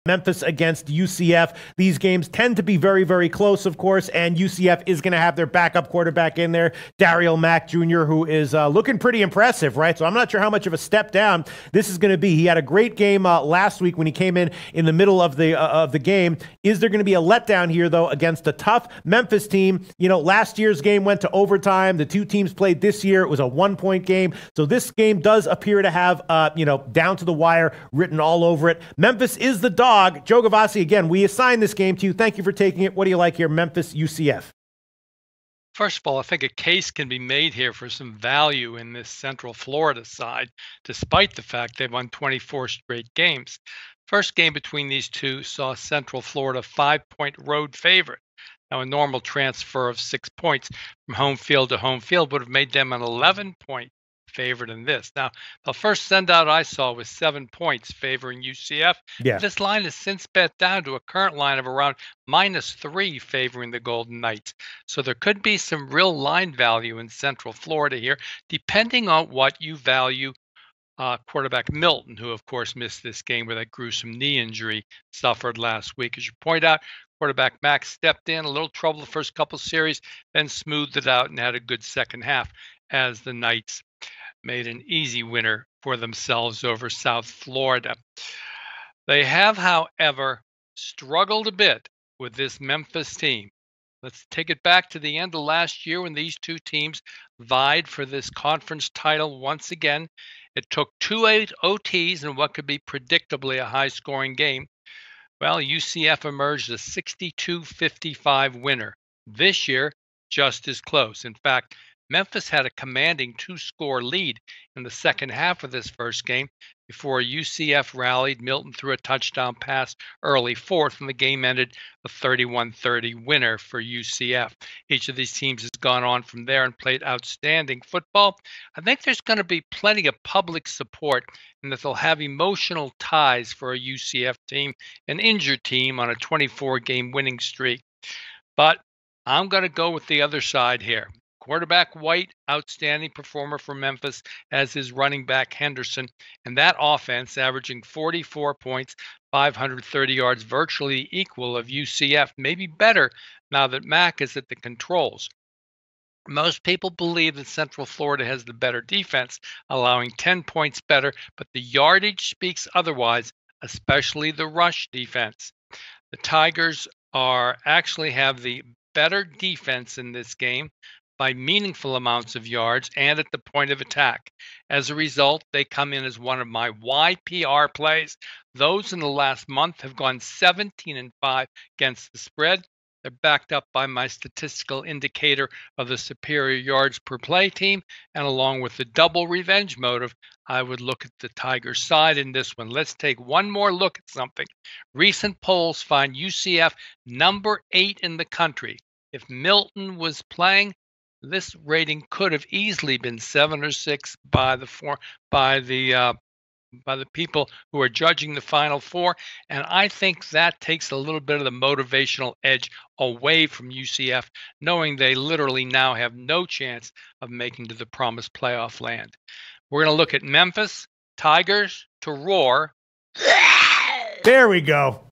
Memphis against UCF. These games tend to be very, very close, of course, and UCF is going to have their backup quarterback in there, Daryl Mack Jr., who is looking pretty impressive, right? So I'm not sure how much of a step down this is going to be. He had a great game last week when he came in the middle of the game. Is there going to be a letdown here, though, against a tough Memphis team? You know, last year's game went to overtime. The two teams played this year. It was a 1-point game. So this game does appear to have, down to the wire written all over it. Memphis is the dog. Joe Gavassi, again, we assign this game to you. Thank you for taking it. What do you like here, Memphis, UCF? First of all, I think a case can be made here for some value in this Central Florida side, despite the fact they've won 24 straight games. First game between these two saw Central Florida 5-point road favorite. Now, a normal transfer of 6 points from home field to home field would have made them an 11-point favorite in this. Now, the first sendout I saw was 7 points favoring UCF. Yeah. This line has since bet down to a current line of around -3 favoring the Golden Knights. So there could be some real line value in Central Florida here, depending on what you value quarterback Milton, who, of course, missed this game with that gruesome knee injury suffered last week. As you point out, quarterback Max stepped in, a little trouble the first couple series, then smoothed it out and had a good second half as the Knights made an easy winner for themselves over South Florida. They have, however, struggled a bit with this Memphis team. Let's take it back to the end of last year when these two teams vied for this conference title once again. It took 2 OTs in what could be predictably a high-scoring game. Well, UCF emerged a 62-55 winner. This year, just as close. In fact, Memphis had a commanding 2-score lead in the second half of this first game before UCF rallied. Milton threw a touchdown pass early fourth, and the game ended a 31-30 winner for UCF. Each of these teams has gone on from there and played outstanding football. I think there's going to be plenty of public support and that they'll have emotional ties for a UCF team, an injured team on a 24-game winning streak. But I'm going to go with the other side here. Quarterback White, outstanding performer for Memphis, as is running back Henderson. And that offense, averaging 44 points, 530 yards, virtually equal of UCF, maybe better now that Mack is at the controls. Most people believe that Central Florida has the better defense, allowing 10 points better, but the yardage speaks otherwise, especially the rush defense. The Tigers actually have the better defense in this game by meaningful amounts of yards and at the point of attack. As a result, they come in as one of my YPR plays. Those in the last month have gone 17-5 against the spread. They're backed up by my statistical indicator of the superior yards per play team, and along with the double revenge motive, I would look at the Tigers side in this one. Let's take one more look at something. Recent polls find UCF number 8 in the country. If Milton was playing, this rating could have easily been 7 or 6 by the people who are judging the Final Four, and I think that takes a little bit of the motivational edge away from UCF, knowing they literally now have no chance of making to the promised playoff land. We're going to look at Memphis Tigers to roar. There we go.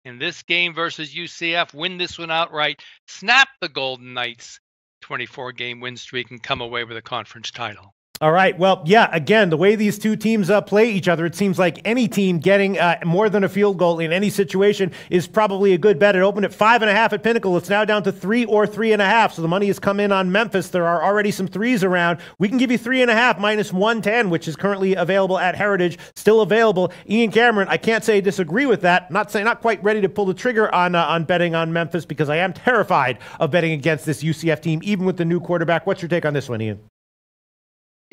In this game versus UCF, win this one outright, snap the Golden Knights 24-game win streak and come away with a conference title. All right. Well, yeah, again, the way these two teams play each other, it seems like any team getting more than a field goal in any situation is probably a good bet. It opened at 5.5 at Pinnacle. It's now down to 3 or 3.5. So the money has come in on Memphis. There are already some threes around. We can give you 3.5 minus 110, which is currently available at Heritage. Still available. Ian Cameron, I can't say I disagree with that. Not quite ready to pull the trigger on betting on Memphis because I am terrified of betting against this UCF team, even with the new quarterback. What's your take on this one, Ian?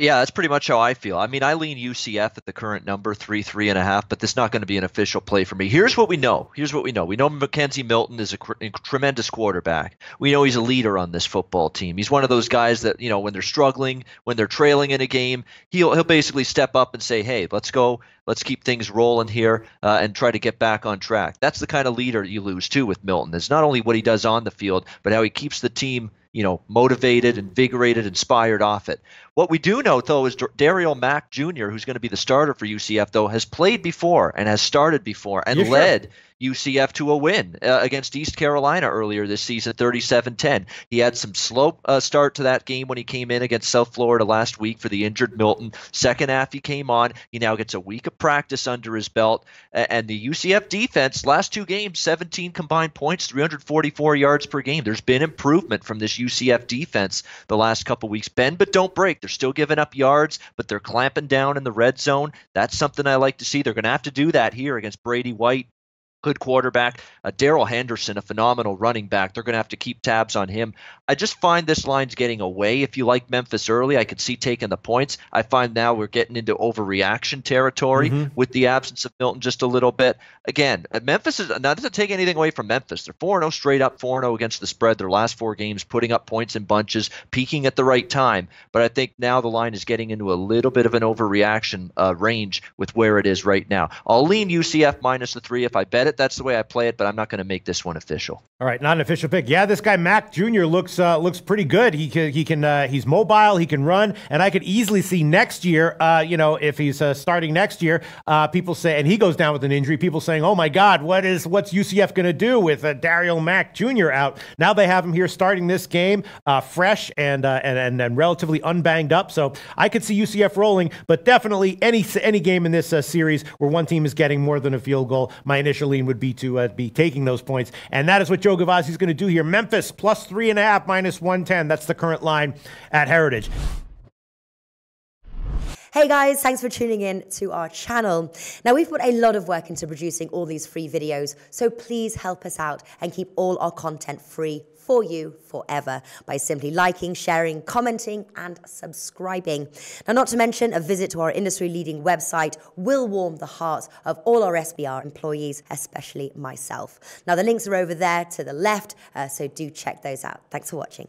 Yeah, that's pretty much how I feel. I mean, I lean UCF at the current number, 3.5, but this is not going to be an official play for me. Here's what we know. We know Mackenzie Milton is a tremendous quarterback. We know he's a leader on this football team. He's one of those guys that, when they're struggling, when they're trailing in a game, he'll basically step up and say, hey, let's go let's keep things rolling here and try to get back on track. That's the kind of leader you lose too with Milton. It's not only what he does on the field, but how he keeps the team, motivated, invigorated, inspired off it. What we do know, though, is Daryl Mack Jr., who's going to be the starter for UCF, though, has played before and has started before and led UCF to a win against East Carolina earlier this season, 37-10. He had some slow start to that game when he came in against South Florida last week for the injured Milton. Second half, he came on. He now gets a week of practice under his belt. And the UCF defense, last 2 games, 17 combined points, 344 yards per game. There's been improvement from this UCF defense the last couple weeks. Bend but don't break. They're still giving up yards, but they're clamping down in the red zone. That's something I like to see. They're going to have to do that here against Brady White. Good quarterback. Darrell Henderson, a phenomenal running back. They're going to have to keep tabs on him. I just find this line's getting away. If you like Memphis early, I could see taking the points. I find now we're getting into overreaction territory with the absence of Milton just a little bit. Again, Memphis is not to take anything away from Memphis. They're 4-0 straight up, 4-0 against the spread. Their last 4 games, putting up points in bunches, peaking at the right time. But I think now the line is getting into a little bit of an overreaction range with where it is right now. I'll lean UCF minus the 3 if I bet it. That's the way I play it, but I'm not going to make this one official. All right, not an official pick. Yeah, this guy Mack Jr. looks pretty good. He's mobile, he can run, and I could easily see next year, if he's starting next year, people say, and he goes down with an injury, people saying, "Oh my God, what's UCF going to do with Daryl Mack Jr. out?" Now they have him here starting this game, fresh and relatively unbanged up. So I could see UCF rolling, but definitely any game in this series where one team is getting more than a field goal, my initial lean would be to be taking those points, and that is what Joe Gavazzi is going to do here. Memphis plus 3.5 minus 110. That's the current line at Heritage. Hey guys, thanks for tuning in to our channel. Now, we've put a lot of work into producing all these free videos, so please help us out and keep all our content free for you forever by simply liking, sharing, commenting, and subscribing. Now, not to mention, a visit to our industry-leading website will warm the hearts of all our SBR employees, especially myself. Now, the links are over there to the left, so do check those out. Thanks for watching.